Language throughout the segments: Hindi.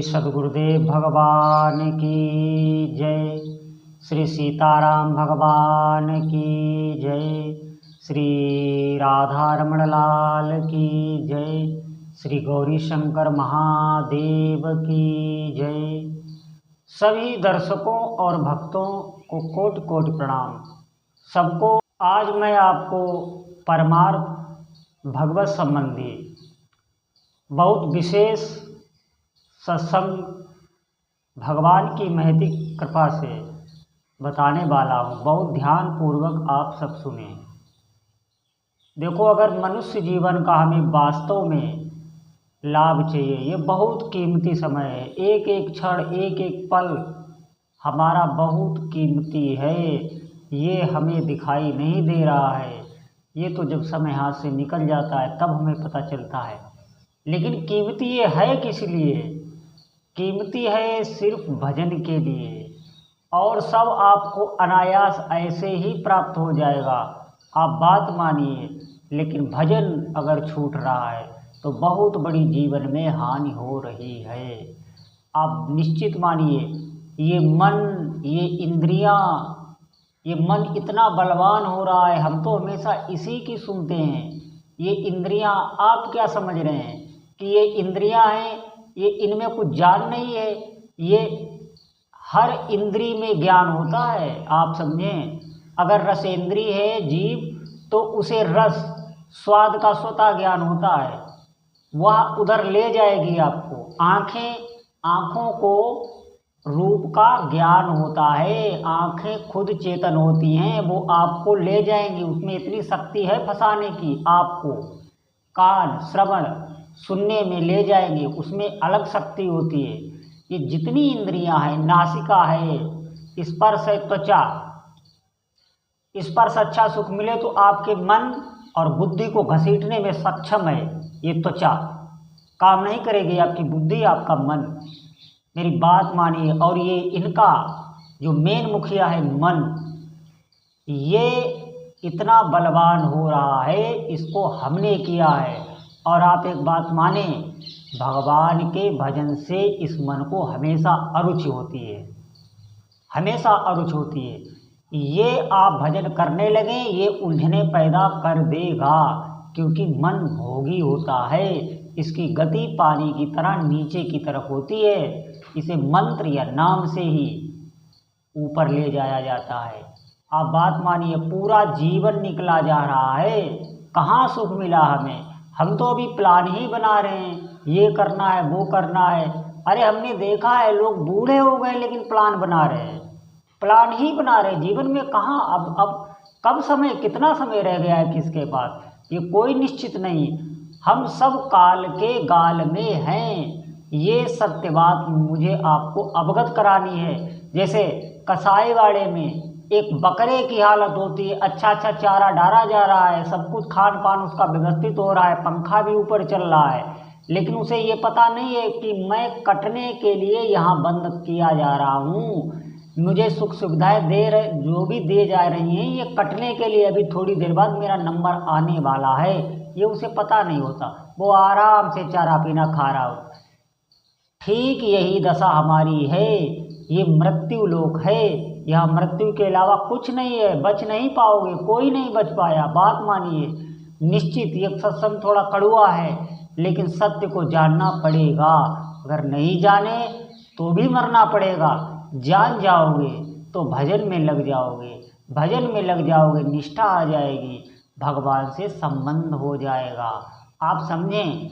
सद्गुरुदेव भगवान की जय। श्री सीताराम भगवान की जय। श्री राधारमण लाल की जय। श्री गौरी शंकर महादेव की जय। सभी दर्शकों और भक्तों को कोटि कोटि प्रणाम। सबको आज मैं आपको परमार्थ भगवत संबंधी बहुत विशेष सत्संग भगवान की महती कृपा से बताने वाला हूँ। बहुत ध्यान पूर्वक आप सब सुने। देखो, अगर मनुष्य जीवन का हमें वास्तव में लाभ चाहिए, ये बहुत कीमती समय है। एक एक क्षण, एक एक पल हमारा बहुत कीमती है। ये हमें दिखाई नहीं दे रहा है। ये तो जब समय हाथ से निकल जाता है तब हमें पता चलता है। लेकिन कीमती ये है किस लिए? कीमती है सिर्फ भजन के लिए, और सब आपको अनायास ऐसे ही प्राप्त हो जाएगा। आप बात मानिए, लेकिन भजन अगर छूट रहा है तो बहुत बड़ी जीवन में हानि हो रही है। आप निश्चित मानिए, ये मन, ये इंद्रियां, ये मन इतना बलवान हो रहा है। हम तो हमेशा इसी की सुनते हैं। ये इंद्रियां, आप क्या समझ रहे हैं कि ये इंद्रियां हैं? ये इनमें कुछ ज्ञान नहीं है। ये हर इंद्री में ज्ञान होता है। आप समझें, अगर रसेंद्री है जीव, तो उसे रस स्वाद का स्वतः ज्ञान होता है। वह उधर ले जाएगी आपको। आँखों को रूप का ज्ञान होता है। आँखें खुद चेतन होती हैं, वो आपको ले जाएंगी। उसमें इतनी शक्ति है फंसाने की आपको। कान श्रवण सुनने में ले जाएंगे, उसमें अलग शक्ति होती है। ये जितनी इंद्रियां हैं, नासिका है, स्पर्श है, त्वचा, स्पर्श अच्छा सुख मिले तो आपके मन और बुद्धि को घसीटने में सक्षम है। ये त्वचा काम नहीं करेगी, आपकी बुद्धि, आपका मन। मेरी बात मानिए। और ये इनका जो मेन मुखिया है मन, ये इतना बलवान हो रहा है, इसको हमने किया है। और आप एक बात माने, भगवान के भजन से इस मन को हमेशा अरुचि होती है, हमेशा अरुचि होती है। ये आप भजन करने लगे, ये उलझने पैदा कर देगा, क्योंकि मन भोगी होता है। इसकी गति पानी की तरह नीचे की तरफ होती है। इसे मंत्र या नाम से ही ऊपर ले जाया जाता है। आप बात मानिए, पूरा जीवन निकला जा रहा है, कहाँ सुख मिला हमें? हम तो अभी प्लान ही बना रहे हैं, ये करना है, वो करना है। अरे हमने देखा है, लोग बूढ़े हो गए लेकिन प्लान बना रहे हैं, प्लान ही बना रहे हैं। जीवन में कहाँ अब कब समय, कितना समय रह गया है किसके पास, ये कोई निश्चित नहीं। हम सब काल के गाल में हैं। ये सत्य बात मुझे आपको अवगत करानी है। जैसे कसाईवाड़े में एक बकरे की हालत होती है। अच्छा चारा डाला जा रहा है, सब कुछ खान पान उसका व्यवस्थित हो रहा है, पंखा भी ऊपर चल रहा है, लेकिन उसे ये पता नहीं है कि मैं कटने के लिए यहाँ बंद किया जा रहा हूँ। मुझे सुख सुविधाएं जो भी दे जा रही हैं, ये कटने के लिए। अभी थोड़ी देर बाद मेरा नंबर आने वाला है, ये उसे पता नहीं होता। वो आराम से चारा पीना खा रहा हो। ठीक यही दशा हमारी है। ये मृत्यु लोक है। यहाँ मृत्यु के अलावा कुछ नहीं है। बच नहीं पाओगे, कोई नहीं बच पाया। बात मानिए निश्चित। ये सत्संग थोड़ा कड़वा है, लेकिन सत्य को जानना पड़ेगा। अगर नहीं जाने तो भी मरना पड़ेगा। जान जाओगे तो भजन में लग जाओगे। भजन में लग जाओगे, निष्ठा आ जाएगी, भगवान से संबंध हो जाएगा। आप समझें,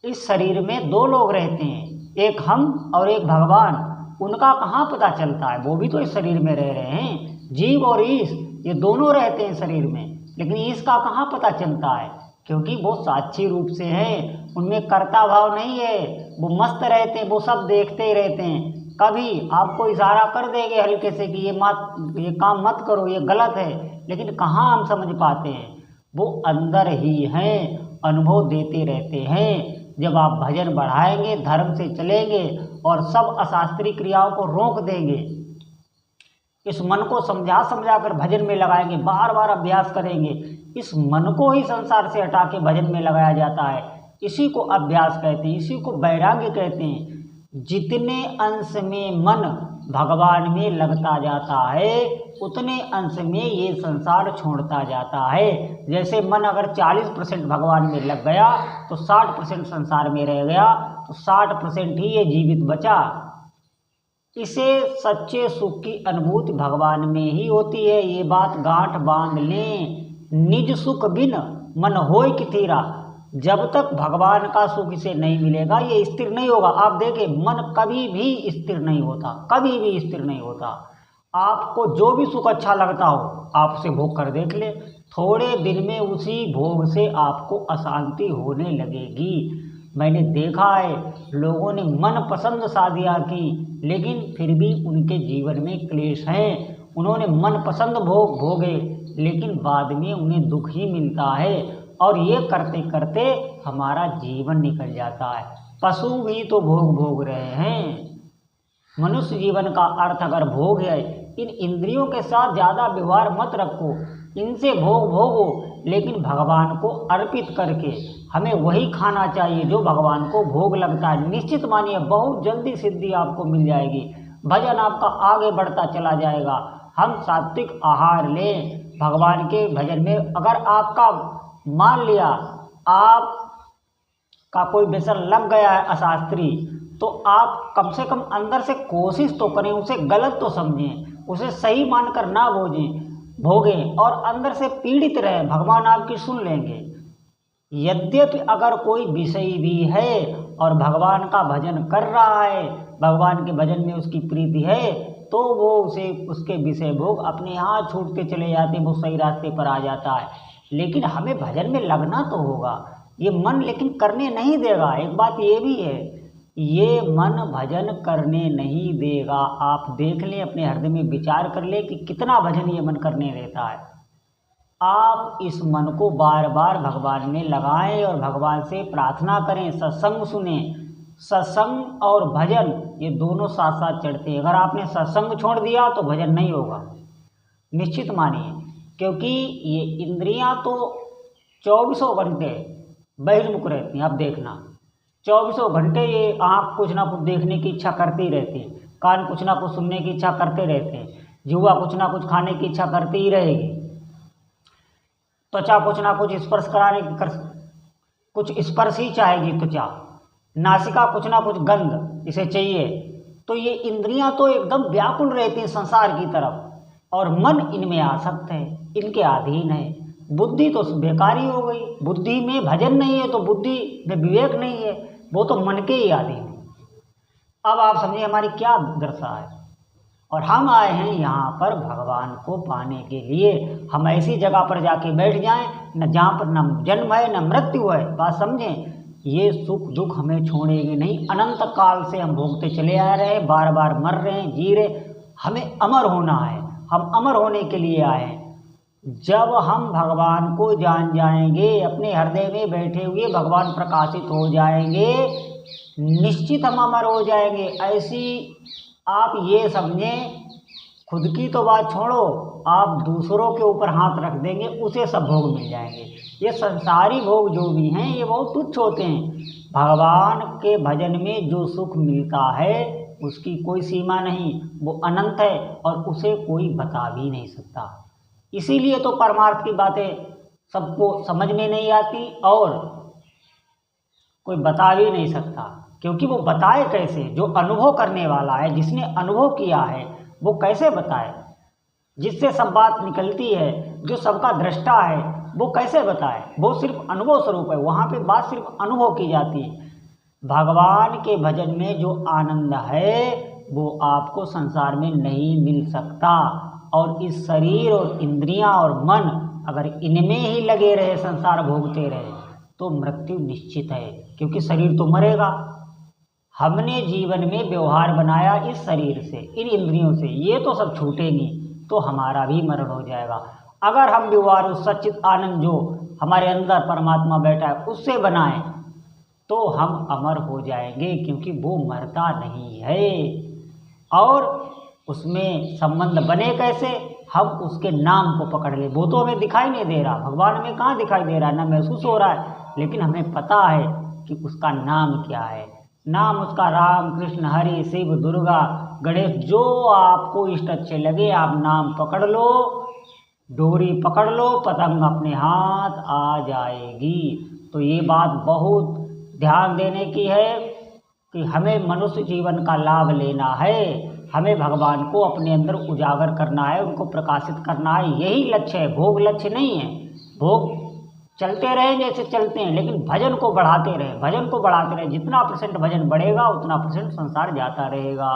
इस शरीर में दो लोग रहते हैं, एक हम और एक भगवान। उनका कहाँ पता चलता है? वो भी तो इस शरीर में रह रहे हैं। जीव और ईश, ये दोनों रहते हैं शरीर में, लेकिन ईश का कहाँ पता चलता है? क्योंकि वो साक्षी रूप से हैं, उनमें कर्ता भाव नहीं है। वो मस्त रहते हैं, वो सब देखते ही रहते हैं। कभी आपको इशारा कर देंगे हल्के से कि ये काम मत करो, ये गलत है, लेकिन कहाँ हम समझ पाते हैं? वो अंदर ही हैं, अनुभव देते रहते हैं। जब आप भजन बढ़ाएंगे, धर्म से चलेंगे और सब अशास्त्रीय क्रियाओं को रोक देंगे, इस मन को समझा कर भजन में लगाएंगे, बार बार अभ्यास करेंगे। इस मन को ही संसार से हटा के भजन में लगाया जाता है। इसी को अभ्यास कहते हैं, इसी को वैराग्य कहते हैं। जितने अंश में मन भगवान में लगता जाता है उतने अंश में ये संसार छोड़ता जाता है। जैसे मन अगर 40% भगवान में लग गया तो 60% संसार में रह गया, तो 60% ही ये जीवित बचा। इसे सच्चे सुख की अनुभूति भगवान में ही होती है। ये बात गांठ बांध लें। निज सुख बिन मन होय किथीरा। जब तक भगवान का सुख इसे नहीं मिलेगा ये स्थिर नहीं होगा। आप देखें, मन कभी भी स्थिर नहीं होता, कभी भी स्थिर नहीं होता। आपको जो भी सुख अच्छा लगता हो आप उसे भोग कर देख ले, थोड़े दिन में उसी भोग से आपको अशांति होने लगेगी। मैंने देखा है लोगों ने मनपसंद शादियाँ की लेकिन फिर भी उनके जीवन में क्लेश हैं। उन्होंने मनपसंद भोग भोगे लेकिन बाद में उन्हें दुख ही मिलता है, और ये करते करते हमारा जीवन निकल जाता है। पशु भी तो भोग भोग रहे हैं। मनुष्य जीवन का अर्थ अगर भोग है, इन इंद्रियों के साथ ज़्यादा व्यवहार मत रखो, इनसे भोग भोगो, लेकिन भगवान को अर्पित करके हमें वही खाना चाहिए जो भगवान को भोग लगता है। निश्चित मानिए बहुत जल्दी सिद्धि आपको मिल जाएगी, भजन आपका आगे बढ़ता चला जाएगा। हम सात्विक आहार लें, भगवान के भजन में अगर आपका मान लिया आपका कोई व्यसन लग गया है अशास्त्री, तो आप कम से कम अंदर से कोशिश तो करें, उसे गलत तो समझें, उसे सही मानकर ना भोगें और अंदर से पीड़ित रहें, भगवान आपकी सुन लेंगे। यद्यपि अगर कोई विषयी भी है और भगवान का भजन कर रहा है, भगवान के भजन में उसकी प्रीति है, तो वो उसे उसके विषय भोग अपने यहाँ छूटते चले जाते हैं, वो सही रास्ते पर आ जाता है। लेकिन हमें भजन में लगना तो होगा। ये मन लेकिन करने नहीं देगा। एक बात ये भी है, ये मन भजन करने नहीं देगा। आप देख लें, अपने हृदय में विचार कर लें कि कितना भजन ये मन करने देता है। आप इस मन को बार बार भगवान में लगाएं और भगवान से प्रार्थना करें, सत्संग सुने। सत्संग और भजन ये दोनों साथ साथ चढ़ते हैं। अगर आपने सत्संग छोड़ दिया तो भजन नहीं होगा, निश्चित मानिए, क्योंकि ये इंद्रियां तो 24 घंटे बहिर्मुख रहती हैं। आप देखना 24 घंटे ये आँख कुछ ना कुछ देखने की इच्छा करती रहती है, कान कुछ ना कुछ सुनने की इच्छा करते रहते हैं, जीवा कुछ ना कुछ खाने की इच्छा करती ही रहेगी, त्वचा कुछ ना कुछ स्पर्श कराने की कुछ स्पर्श ही चाहेगी त्वचा, नासिका कुछ ना कुछ गंध इसे चाहिए। तो ये इंद्रियां तो एकदम व्याकुल रहती हैं संसार की तरफ, और मन इनमें आसक्त है, इनके अधीन है। बुद्धि तो बेकारी हो गई, बुद्धि में भजन नहीं है तो बुद्धि में विवेक नहीं है, वो तो मन के ही अधीन है। अब आप समझिए हमारी क्या दशा है। और हम आए हैं यहाँ पर भगवान को पाने के लिए। हम ऐसी जगह पर जाके बैठ जाएं न जहाँ पर न जन्म है न मृत्यु है। बात समझें, ये सुख दुख हमें छोड़ेंगे नहीं। अनंत काल से हम भोगते चले आ रहे हैं, बार बार मर रहे हैं, जी रहे। हमें अमर होना है, हम अमर होने के लिए आए हैं। जब हम भगवान को जान जाएंगे, अपने हृदय में बैठे हुए भगवान प्रकाशित हो जाएंगे, निश्चित हम अमर हो जाएंगे। ऐसी आप ये समझें, खुद की तो बात छोड़ो, आप दूसरों के ऊपर हाथ रख देंगे उसे सब भोग मिल जाएंगे। ये संसारी भोग जो भी हैं ये बहुत तुच्छ होते हैं। भगवान के भजन में जो सुख मिलता है उसकी कोई सीमा नहीं, वो अनंत है और उसे कोई बता भी नहीं सकता। इसीलिए तो परमार्थ की बातें सबको समझ में नहीं आती और कोई बता भी नहीं सकता, क्योंकि वो बताए कैसे? जो अनुभव करने वाला है, जिसने अनुभव किया है, वो कैसे बताए? जिससे सब बात निकलती है, जो सबका दृष्टा है, वो कैसे बताए? वो सिर्फ अनुभव स्वरूप है, वहाँ पे बात सिर्फ अनुभव की जाती है। भगवान के भजन में जो आनंद है वो आपको संसार में नहीं मिल सकता। और इस शरीर और इंद्रियां और मन अगर इनमें ही लगे रहे, संसार भोगते रहे, तो मृत्यु निश्चित है, क्योंकि शरीर तो मरेगा। हमने जीवन में व्यवहार बनाया इस शरीर से, इन इंद्रियों से, ये तो सब छूटेंगी तो हमारा भी मरण हो जाएगा। अगर हम व्यवहार उस सच्चित आनंद जो हमारे अंदर परमात्मा बैठा है उससे बनाएं तो हम अमर हो जाएंगे, क्योंकि वो मरता नहीं है। और उसमें संबंध बने कैसे? हम उसके नाम को पकड़ ले। वो तो हमें दिखाई नहीं दे रहा, भगवान हमें कहाँ दिखाई दे रहा है, ना महसूस हो रहा है, लेकिन हमें पता है कि उसका नाम क्या है। नाम उसका राम कृष्ण हरि शिव दुर्गा गणेश, जो आपको इष्ट अच्छे लगे आप नाम पकड़ लो, डोरी पकड़ लो, पतंग अपने हाथ आ जाएगी। तो ये बात बहुत ध्यान देने की है कि हमें मनुष्य जीवन का लाभ लेना है, हमें भगवान को अपने अंदर उजागर करना है, उनको प्रकाशित करना है, यही लक्ष्य है, भोग लक्ष्य नहीं है। भोग चलते रहे जैसे चलते हैं, लेकिन भजन को बढ़ाते रहे, भजन को बढ़ाते रहे। जितना % भजन बढ़ेगा उतना % संसार जाता रहेगा।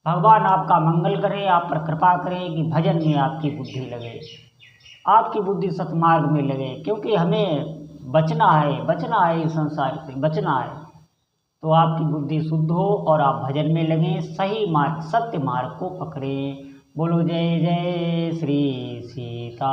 भगवान आपका मंगल करे, आप पर कृपा करें कि भजन में आपकी बुद्धि लगे, आपकी बुद्धि सतमार्ग में लगे, क्योंकि हमें बचना है इस संसार से बचना है। तो आपकी बुद्धि शुद्ध हो और आप भजन में लगें, सही मार्ग सत्य मार्ग को पकड़ें। बोलो जय जय श्री सीता।